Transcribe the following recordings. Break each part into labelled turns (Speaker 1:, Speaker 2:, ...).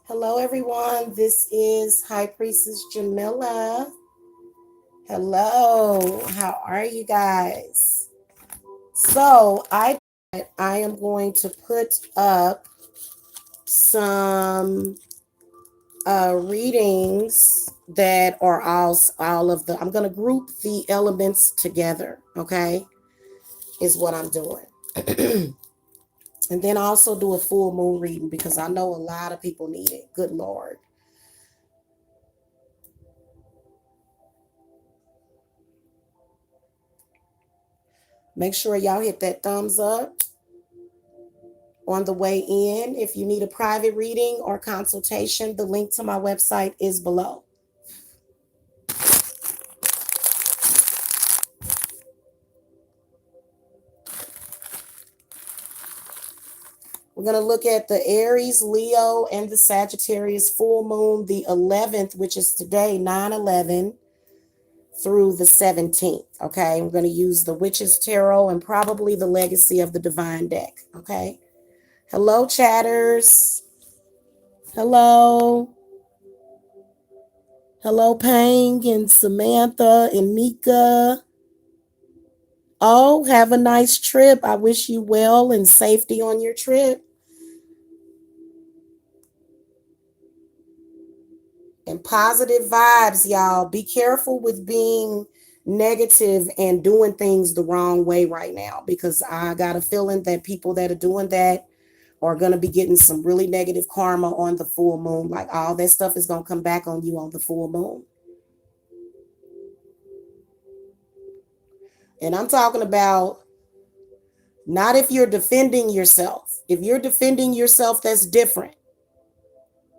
Speaker 1: Hello, everyone. This is High Priestess Jamila. Hello. How are you guys? So I am going to put up some readings that are all of the. I'm going to group the elements together. Okay, is what I'm doing. And then also do a full moon reading because I know a lot of people need it. Good Lord. Make sure y'all hit that thumbs up on the way in. If you need a private reading or consultation, the link to my website is below. We're going to look at the Aries, Leo, and the Sagittarius full moon, the 11th, which is today, 9/11, through the 17th. Okay, we're going to use the Witch's Tarot and probably the Legacy of the Divine deck. Okay, hello, chatters. Hello. Hello, Pang and Samantha and Nika. Oh, have a nice trip. I wish you well and safety on your trip. And positive vibes, y'all. Be careful with being negative and doing things the wrong way right now because I got a feeling that people that are doing that are going to be getting some really negative karma on the full moon. Like all that stuff is going to come back on you on the full moon. And I'm talking about not if you're defending yourself. If you're defending yourself, that's different.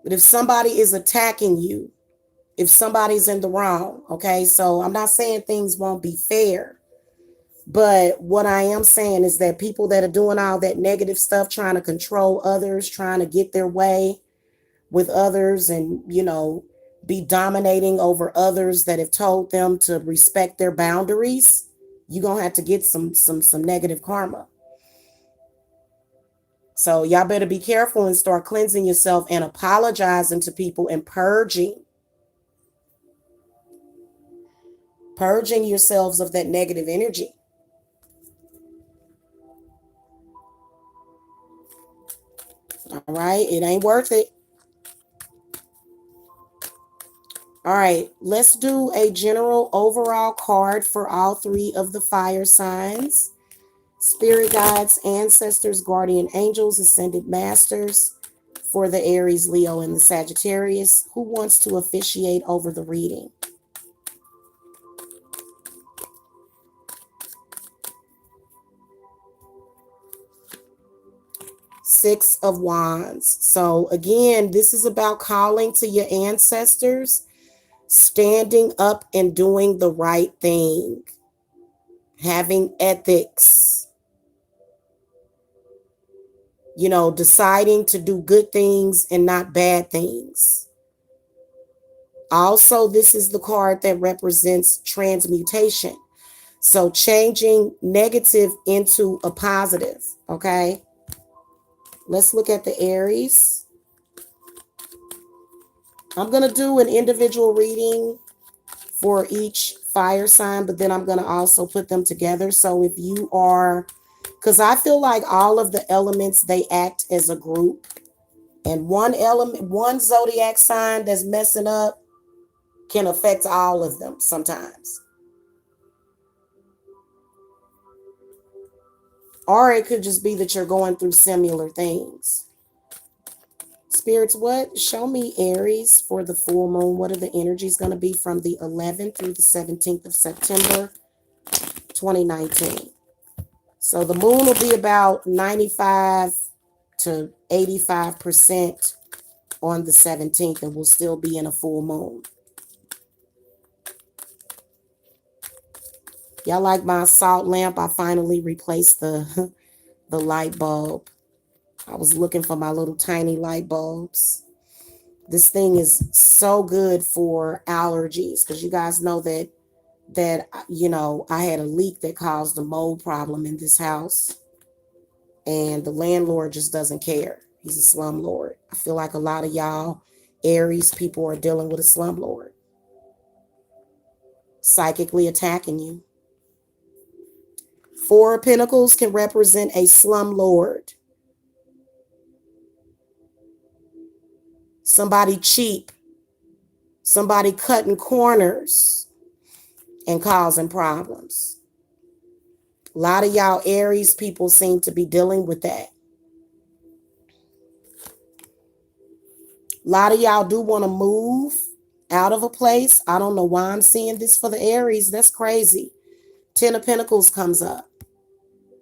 Speaker 1: But if somebody is attacking you, if somebody's in the wrong, okay? So I'm not saying things won't be fair. But what I am saying is that people that are doing all that negative stuff, trying to control others, trying to get their way with others and, be dominating over others that have told them to respect their boundaries, you're going to have to get some negative karma. So y'all better be careful and start cleansing yourself and apologizing to people and purging yourselves of that negative energy. All right, it ain't worth it. All right, let's do a general overall card for all three of the fire signs. Spirit guides, ancestors, guardian angels, ascended masters for the Aries, Leo, and the Sagittarius. Who wants to officiate over the reading? Six of Wands. So again, this is about calling to your ancestors, standing up and doing the right thing, having ethics, deciding to do good things and not bad things. Also, this is the card that represents transmutation. So changing negative into a positive, okay? Let's look at the Aries. I'm going to do an individual reading for each fire sign, but then I'm going to also put them together. So if you are, because I feel like all of the elements, they act as a group. And one zodiac sign that's messing up can affect all of them sometimes. Or it could just be that you're going through similar things. Spirits, what? Show me Aries for the full moon. What are the energies going to be from the 11th through the 17th of September, 2019? So the moon will be about 95 to 85% on the 17th and will still be in a full moon. Y'all like my salt lamp? I finally replaced the light bulb. I was looking for my little tiny light bulbs. This thing is so good for allergies because you guys know that I had a leak that caused a mold problem in this house and the landlord just doesn't care. He's a slumlord. I feel like a lot of y'all Aries people are dealing with a slumlord. Psychically attacking you. Four of Pentacles can represent a slumlord. Somebody cheap. Somebody cutting corners and causing problems. A lot of y'all Aries people seem to be dealing with that. A lot of y'all do want to move out of a place. I don't know why I'm seeing this for the Aries. That's crazy. 10 of Pentacles comes up.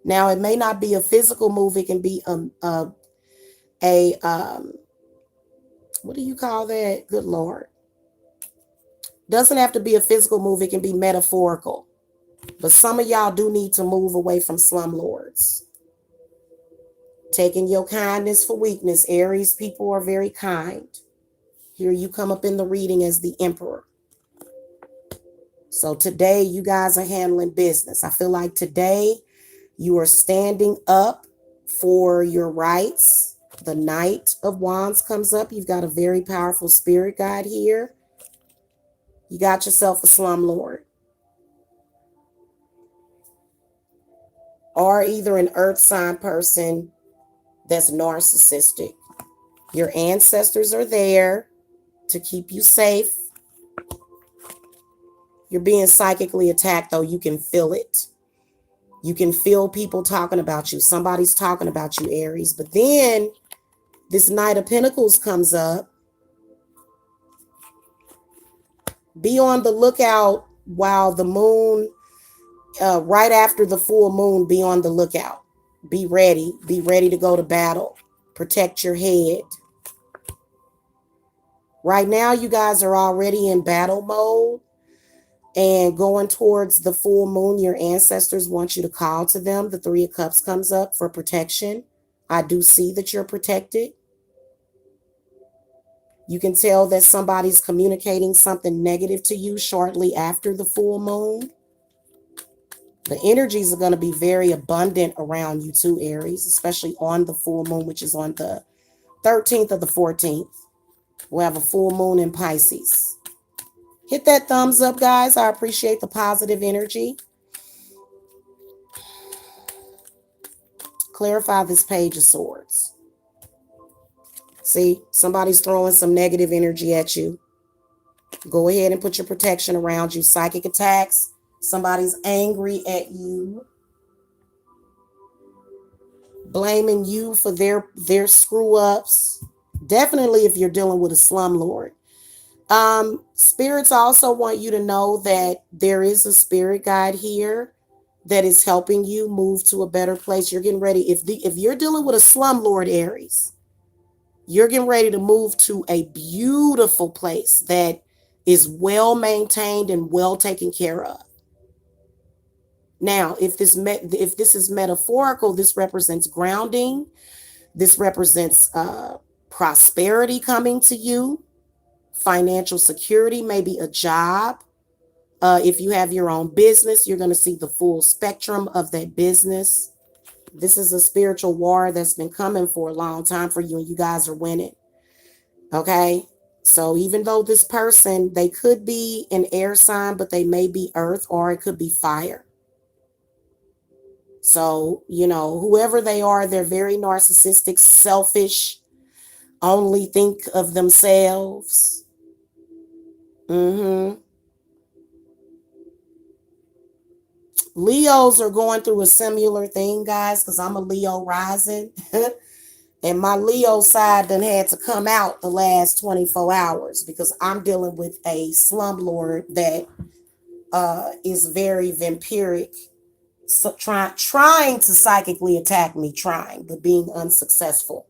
Speaker 1: Now, it may not be a physical move. It can be what do you call that? Good Lord. Doesn't have to be a physical move. It can be metaphorical. But some of y'all do need to move away from slumlords. Taking your kindness for weakness. Aries people are very kind. Here you come up in the reading as the Emperor. So today you guys are handling business. I feel like today you are standing up for your rights. The Knight of Wands comes up. You've got a very powerful spirit guide here. You got yourself a slumlord. Or either an earth sign person that's narcissistic. Your ancestors are there to keep you safe. You're being psychically attacked, though. You can feel it. You can feel people talking about you. Somebody's talking about you, Aries. But then this Knight of Pentacles comes up. Be on the lookout while the moon, right after the full moon, be on the lookout. Be ready. Be ready to go to battle. Protect your head. Right now, you guys are already in battle mode and going towards the full moon. Your ancestors want you to call to them. The Three of Cups comes up for protection. I do see that you're protected. You can tell that somebody's communicating something negative to you shortly after the full moon. The energies are going to be very abundant around you too, Aries, especially on the full moon, which is on the 13th or the 14th. We'll have a full moon in Pisces. Hit that thumbs up, guys. I appreciate the positive energy. Clarify this Page of Swords. See, somebody's throwing some negative energy at you. Go ahead and put your protection around you. Psychic attacks. Somebody's angry at you. Blaming you for their screw ups. Definitely if you're dealing with a slumlord. Spirits also want you to know that there is a spirit guide here that is helping you move to a better place. You're getting ready. If you're dealing with a slumlord, Aries, you're getting ready to move to a beautiful place that is well maintained and well taken care of. Now, if this is metaphorical, this represents grounding. This represents prosperity coming to you. Financial security, maybe a job. If you have your own business, you're going to see the full spectrum of that business. This is a spiritual war that's been coming for a long time for you, and you guys are winning. Okay? So even though this person, they could be an air sign, but they may be earth, or it could be fire. So, whoever they are, they're very narcissistic, selfish, only think of themselves. Leos are going through a similar thing, guys, because I'm a Leo rising. And my Leo side done had to come out the last 24 hours because I'm dealing with a slumlord that is very vampiric. So trying to psychically attack me, but being unsuccessful.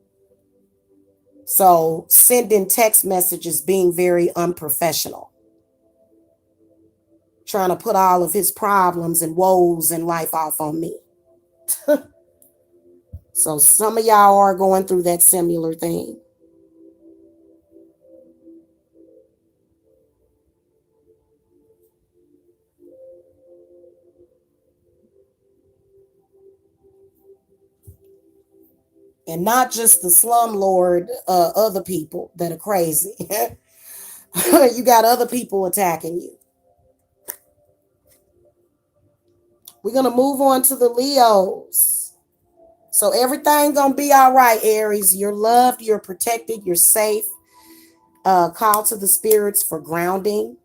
Speaker 1: So sending text messages, being very unprofessional. Trying to put all of his problems and woes in life off on me. So some of y'all are going through that similar thing. And not just the slumlord, other people that are crazy. You got other people attacking you. We're going to move on to the Leos. So everything going to be all right, Aries. You're loved, you're protected, you're safe. Call to the spirits for grounding.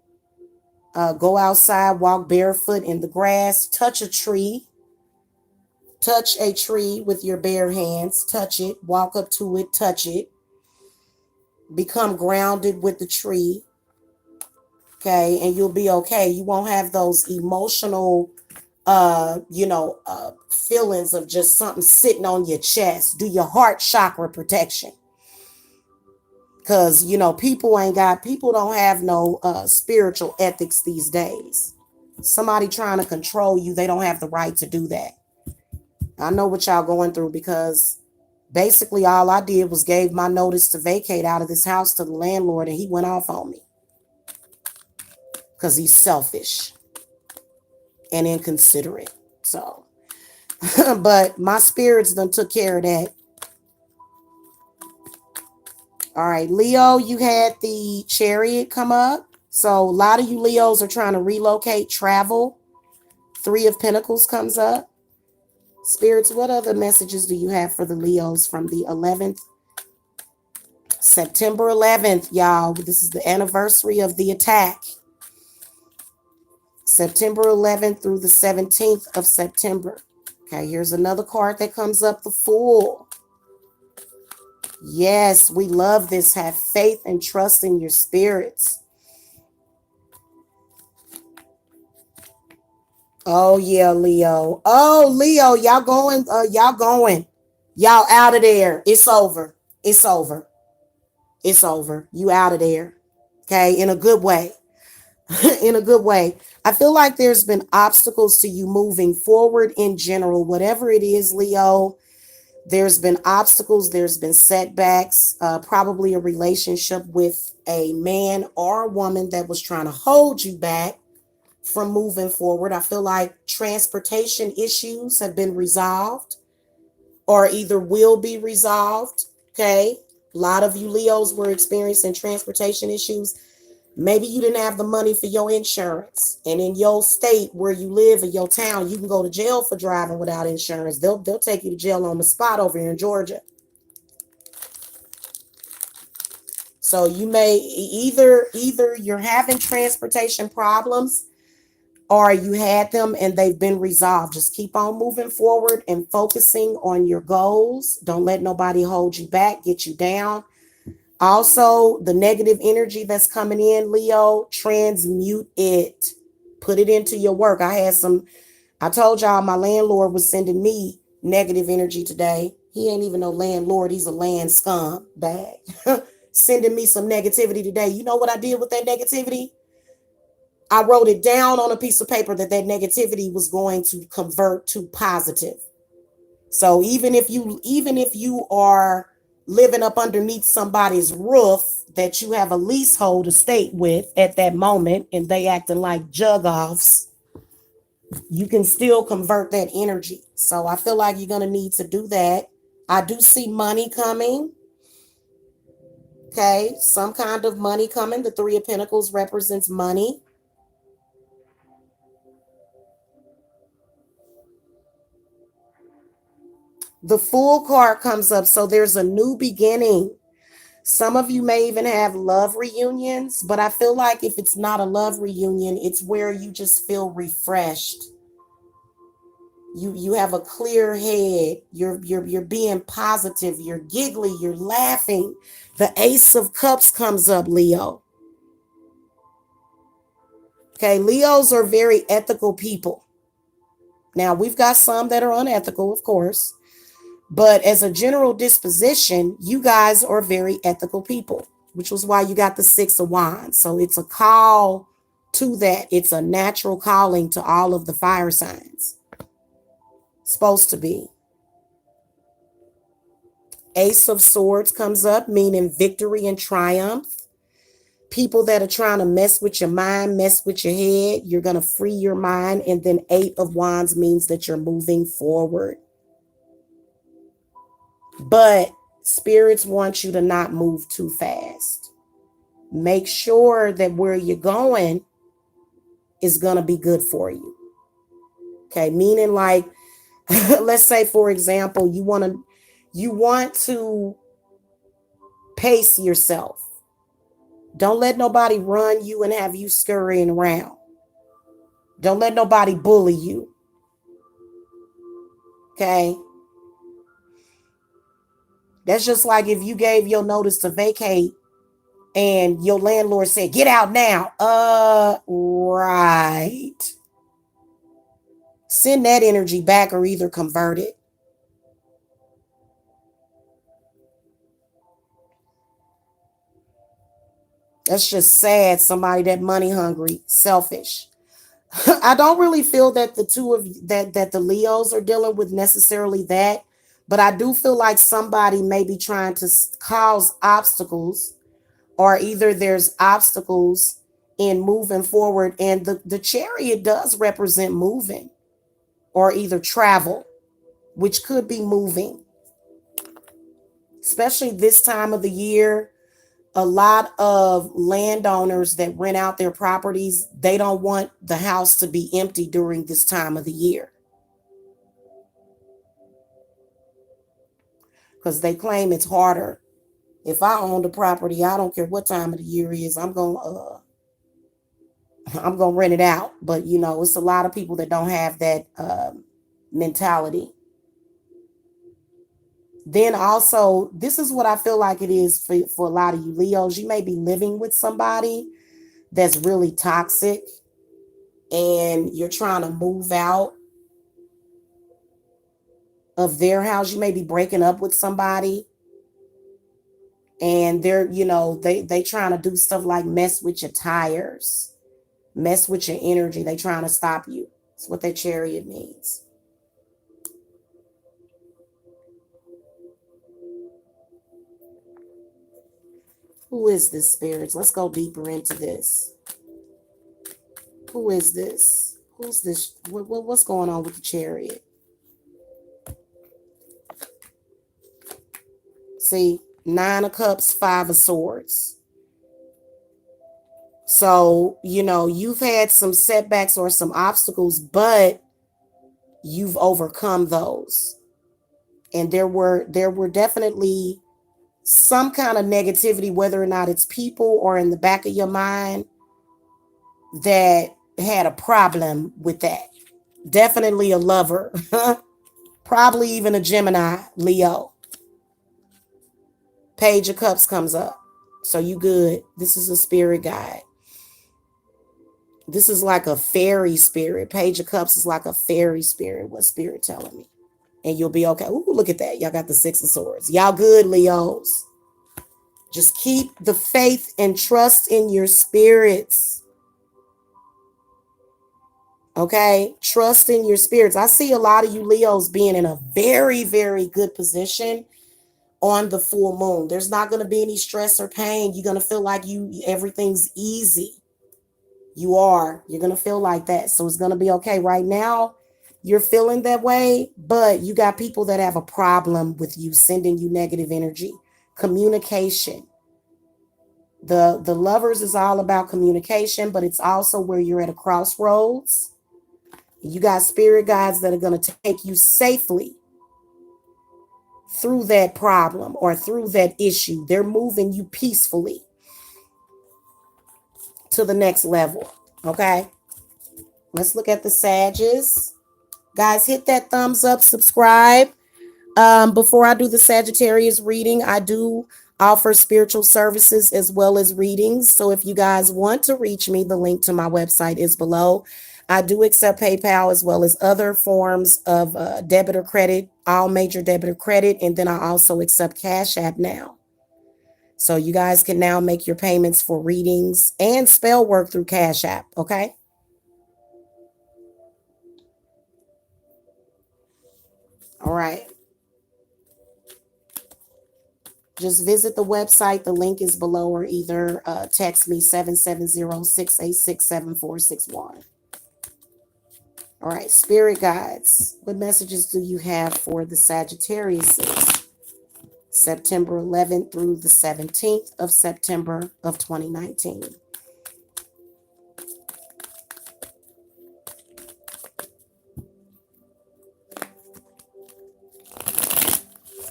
Speaker 1: Go outside, walk barefoot in the grass, touch a tree. Touch a tree with your bare hands. Touch it, walk up to it, touch it. Become grounded with the tree. Okay, and you'll be okay. You won't have those emotional feelings of just something sitting on your chest. Do your heart chakra protection. Because, people don't have no spiritual ethics these days. Somebody trying to control you, they don't have the right to do that. I know what y'all going through, because basically all I did was gave my notice to vacate out of this house to the landlord, and he went off on me. Because he's selfish and inconsiderate. So, but my spirits done took care of that. All right, Leo, you had the Chariot come up. So a lot of you Leos are trying to relocate, travel. 3 of Pentacles comes up. Spirits, what other messages do you have for the Leos from the 11th? September 11th, y'all. This is the anniversary of the attack. September 11th through the 17th of September. Okay, here's another card that comes up, the Fool. Yes, we love this. Have faith and trust in your spirits. Oh, yeah, Leo. Oh, Leo, y'all going. Y'all out of there. It's over. It's over. It's over. You out of there. Okay, in a good way. In a good way. I feel like there's been obstacles to you moving forward in general. Whatever it is, Leo, there's been obstacles. There's been setbacks. Probably a relationship with a man or a woman that was trying to hold you back from moving forward. I feel like transportation issues have been resolved or either will be resolved. Okay. A lot of you Leos were experiencing transportation issues. Maybe you didn't have the money for your insurance. And in your state where you live, in your town, you can go to jail for driving without insurance. They'll take you to jail on the spot over here in Georgia. So you may either you're having transportation problems, or you had them and they've been resolved. Just keep on moving forward and focusing on your goals. Don't let nobody hold you back, get you down. Also, the negative energy that's coming in, Leo, transmute it. Put it into your work. I told y'all my landlord was sending me negative energy today. He ain't even no landlord. He's a land scum bag. Sending me some negativity today. You know what I did with that negativity? I wrote it down on a piece of paper that negativity was going to convert to positive. So even if you are living up underneath somebody's roof that you have a leasehold estate with at that moment, and they acting like jug-offs, you can still convert that energy. So I feel like you're going to need to do that. I do see money coming. Okay, some kind of money coming. The 3 of Pentacles represents money. The Fool card comes up. So there's a new beginning. Some of you may even have love reunions, but I feel like if it's not a love reunion, it's where you just feel refreshed. You have a clear head. You're being positive. You're giggly. You're laughing. The Ace of Cups comes up, Leo. Okay, Leos are very ethical people. Now, we've got some that are unethical, of course. But as a general disposition, you guys are very ethical people, which was why you got the 6 of Wands. So it's a call to that. It's a natural calling to all of the fire signs. Supposed to be. Ace of Swords comes up, meaning victory and triumph. People that are trying to mess with your mind, mess with your head, you're going to free your mind. And then 8 of Wands means that you're moving forward. But spirits want you to not move too fast. Make sure that where you're going is going to be good for you. Okay, meaning like, let's say, for example, you want to pace yourself. Don't let nobody run you and have you scurrying around. Don't let nobody bully you. Okay? That's just like if you gave your notice to vacate and your landlord said, "Get out now." Right. Send that energy back or either convert it. That's just sad. Somebody that money hungry, selfish. I don't really feel that the two of that the Leos are dealing with necessarily that, but I do feel like somebody may be trying to cause obstacles, or either there's obstacles in moving forward, and the Chariot does represent moving or either travel, which could be moving, especially this time of the year. A lot of landowners that rent out their properties, they don't want the house to be empty during this time of the year because they claim it's harder. If I owned a property, I don't care what time of the year it is, I'm gonna rent it out. But you know, it's a lot of people that don't have that mentality. Then also, this is what I feel like it is for a lot of you Leos. You may be living with somebody that's really toxic and you're trying to move out of their house. You may be breaking up with somebody and they're, they trying to do stuff like mess with your tires, mess with your energy. They trying to stop you. That's what that Chariot means. Who is this, spirits? Let's go deeper into this. Who is this? Who's this? What's going on with the Chariot? See, 9 of Cups, 5 of Swords. So, you've had some setbacks or some obstacles, but you've overcome those. And there were definitely some kind of negativity, whether or not it's people or in the back of your mind, that had a problem with that. Definitely a lover. Probably even a Gemini, Leo. Page of Cups comes up. So you good. This is a spirit guide. This is like a fairy spirit. Page of Cups is like a fairy spirit. What spirit telling me? And you'll be okay. Ooh, look at that. Y'all got the 6 of Swords. Y'all good, Leos. Just keep the faith and trust in your spirits. Okay? Trust in your spirits. I see a lot of you Leos being in a very, very good position on the full moon. There's not going to be any stress or pain. You're going to feel like everything's easy. You're going to feel like that. So it's going to be okay. Right now, you're feeling that way, but you got people that have a problem with you sending you negative energy. Communication. The Lovers is all about communication, but it's also where you're at a crossroads. You got spirit guides that are going to take you safely through that problem or through that issue. They're moving you peacefully to the next level. Okay? Let's look at the Sagittarius. Guys, hit that thumbs up, subscribe. Before I do the Sagittarius reading, I do offer spiritual services as well as readings. So if you guys want to reach me, the link to my website is below. I do accept PayPal as well as other forms of debit or credit, all major debit or credit. And then I also accept Cashapp now. So you guys can now make your payments for readings and spell work through Cashapp. Okay. All right. Just visit the website. The link is below, or either text me 770-686-7461. All right, spirit guides, what messages do you have for the Sagittarius? September 11th through the 17th of September of 2019.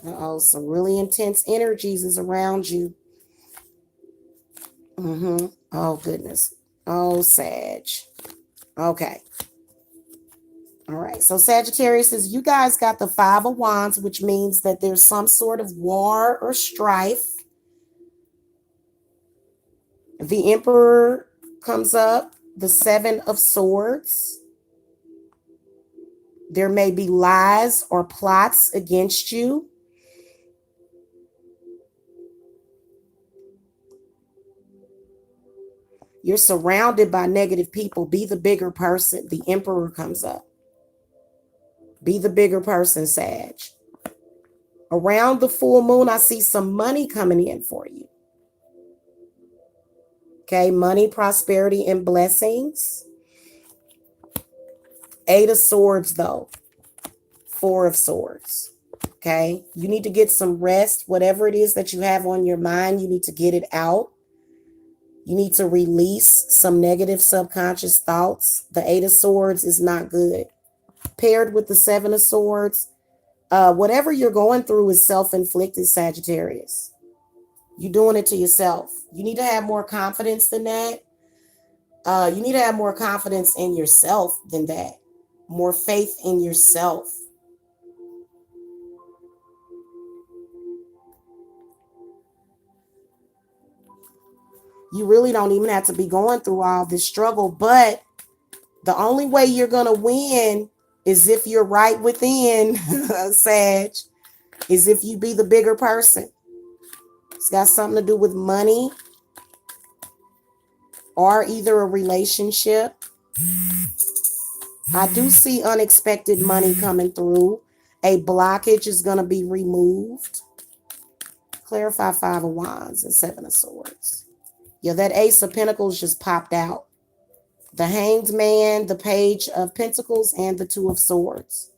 Speaker 1: Uh-oh, some really intense energies is around you. Oh, goodness. Oh, Sag. Okay. All right. So Sagittarius says you guys got the Five of Wands, which means that there's some sort of war or strife. The Emperor comes up, the Seven of Swords. There may be lies or plots against you. You're surrounded by negative people. Be the bigger person. The Emperor comes up. Be the bigger person, Sag. Around the full moon, I see some money coming in for you. Okay, money, prosperity, and blessings. Eight of Swords, though. Four of Swords. Okay, you need to get some rest. Whatever it is that you have on your mind, you need to get it out. You need to release some negative subconscious thoughts. The Eight of Swords is not good. Paired with the Seven of Swords, whatever you're going through is self-inflicted, Sagittarius. You're doing it to yourself. You need to have more confidence than that. You need to have more confidence in yourself than that. More faith in yourself. You really don't even have to be going through all this struggle, but the only way you're going to win is if you're right within, Sag, is if you be the bigger person. It's got something to do with money or either a relationship. I do see unexpected money coming through. A blockage is going to be removed. Clarify Five of Wands and Seven of Swords. Yeah, that Ace of Pentacles just popped out. The Hanged Man, the Page of Pentacles, and the Two of Swords.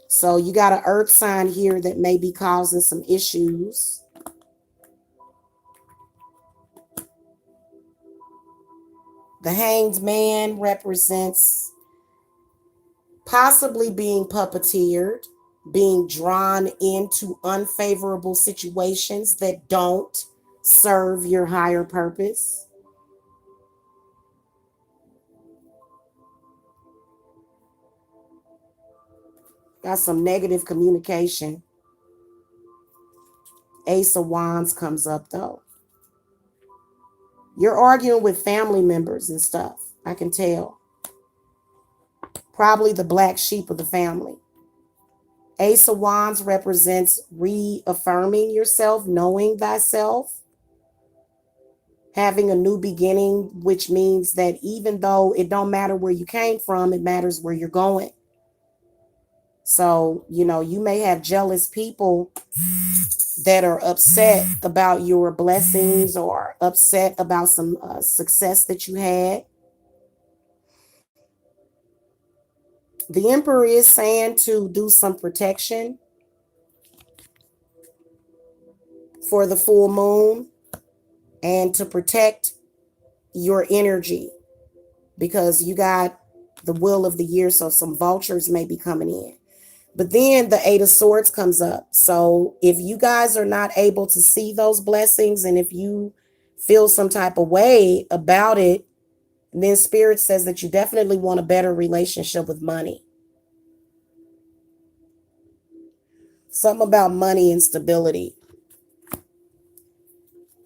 Speaker 1: So you got an earth sign here that may be causing some issues. The Hanged Man represents possibly being puppeteered, being drawn into unfavorable situations that don't serve your higher purpose. Got some negative communication. Ace of Wands comes up though. You're arguing with family members and stuff. I can tell. Probably the black sheep of the family. Ace of Wands represents reaffirming yourself, knowing thyself, having a new beginning, which means that even though it don't matter where you came from, it matters where you're going. So, you may have jealous people that are upset about your blessings or upset about some success that you had. The Emperor is saying to do some protection for the full moon and to protect your energy because you got the will of the year, so some vultures may be coming in. But then the Eight of Swords comes up. So if you guys are not able to see those blessings and if you feel some type of way about it, then Spirit says that you definitely want a better relationship with money. Something about money and stability.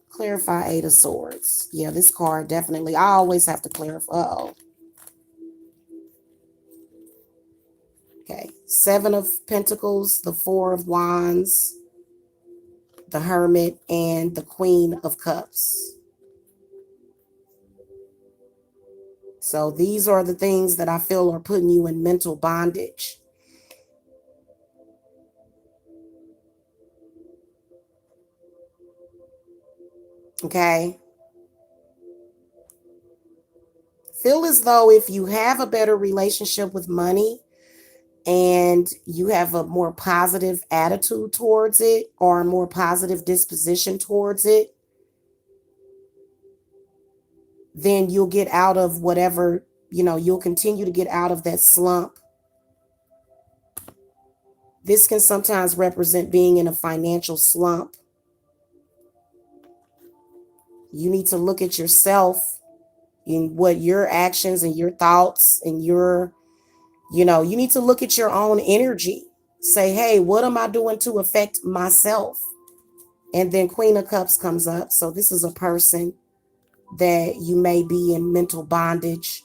Speaker 1: Clarify Eight of Swords. Yeah, this card definitely. I always have to clarify. Uh-oh. Okay. Seven of Pentacles, the Four of Wands, the Hermit, and the Queen of Cups. So these are the things that I feel are putting you in mental bondage. Okay. Feel as though if you have a better relationship with money and you have a more positive attitude towards it or a more positive disposition towards it, then you'll get out of whatever, you'll continue to get out of that slump. This can sometimes represent being in a financial slump. You need to look at yourself and what your actions and your thoughts and you need to look at your own energy. Say, hey, what am I doing to affect myself? And then Queen of Cups comes up. So this is a person that you may be in mental bondage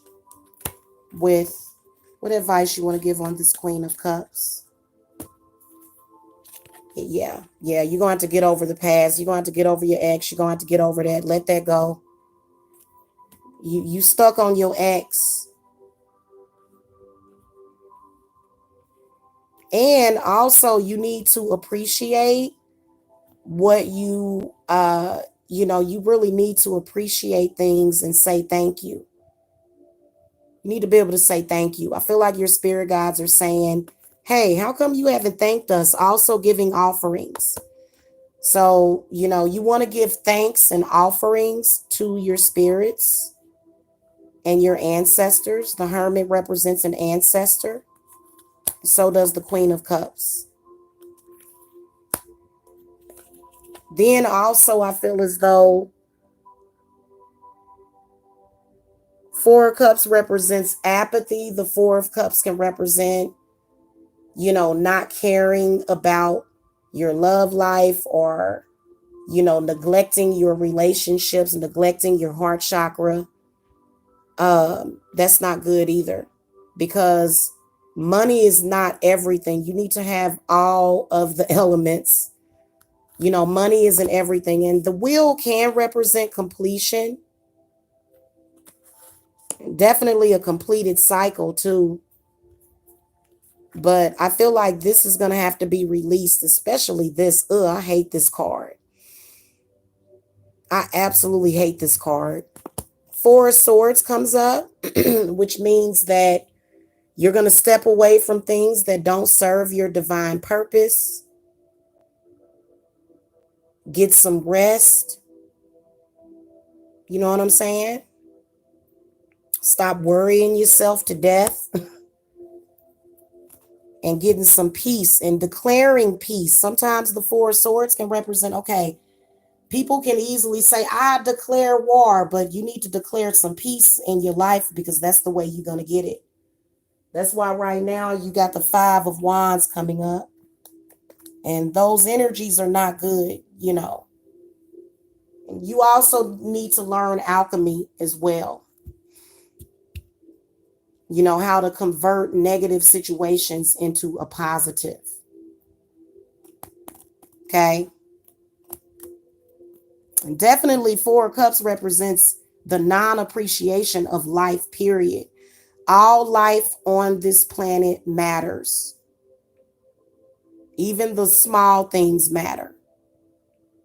Speaker 1: with. What advice you want to give on this Queen of Cups? Yeah, you're going to have to get over the past. You're going to have to get over your ex. You're going to have to get over that. Let that go. You stuck on your ex. And also you need to appreciate what you really need to appreciate things and say thank you. You need to be able to say thank you. I feel like your spirit guides are saying, hey, how come you haven't thanked us? Also giving offerings. So, you want to give thanks and offerings to your spirits and your ancestors. The Hermit represents an ancestor. So does the Queen of Cups. Then also I feel as though Four of Cups represents apathy. The Four of Cups can represent, not caring about your love life or, neglecting your relationships, neglecting your heart chakra. That's not good either, because money is not everything. You need to have all of the elements. Money isn't everything. And the wheel can represent completion. Definitely a completed cycle too. But I feel like this is going to have to be released, especially this. I hate this card. I absolutely hate this card. Four of Swords comes up, which means that you're going to step away from things that don't serve your divine purpose. Get some rest. You know what I'm saying? Stop worrying yourself to death and getting some peace and declaring peace. Sometimes the Four of Swords can represent, okay, people can easily say, I declare war, but you need to declare some peace in your life, because that's the way you're going to get it. That's why right now you got the Five of Wands coming up. And those energies are not good, You also need to learn alchemy as well. How to convert negative situations into a positive. Okay. And definitely Four of Cups represents the non-appreciation of life, period. All life on this planet matters. Even the small things matter.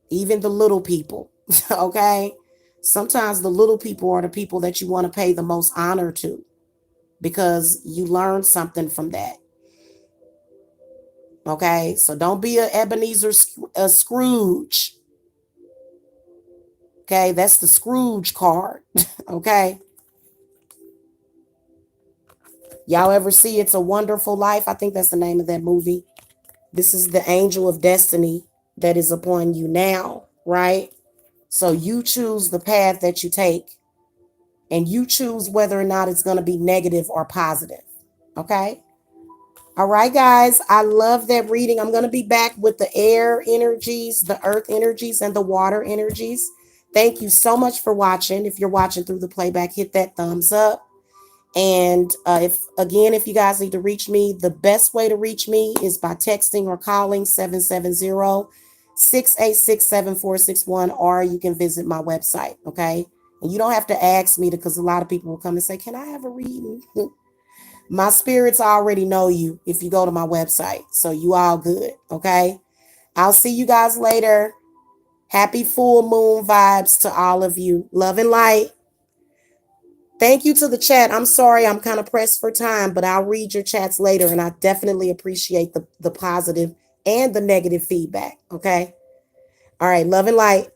Speaker 1: Even the little people. Okay. Sometimes the little people are the people that you want to pay the most honor to, because you learn something from that. Okay. So don't be a Ebenezer Scrooge. Okay. That's the Scrooge card. Okay. Y'all ever see It's a Wonderful Life? I think that's the name of that movie. This is the angel of destiny that is upon you now, right? So you choose the path that you take, and you choose whether or not it's going to be negative or positive. Okay. All right, guys. I love that reading. I'm going to be back with the air energies, the earth energies, and the water energies. Thank you so much for watching. If you're watching through the playback, hit that thumbs up. And if you guys need to reach me, the best way to reach me is by texting or calling 770-686-7461, or you can visit my website. Okay. And you don't have to ask me, because a lot of people will come and say, can I have a reading? My spirits already know you if you go to my website. So you all good. Okay. I'll see you guys later. Happy full moon vibes to all of you. Love and light. Thank you to the chat. I'm sorry, I'm kind of pressed for time, but I'll read your chats later, and I definitely appreciate the positive and the negative feedback. Okay. All right. Love and light.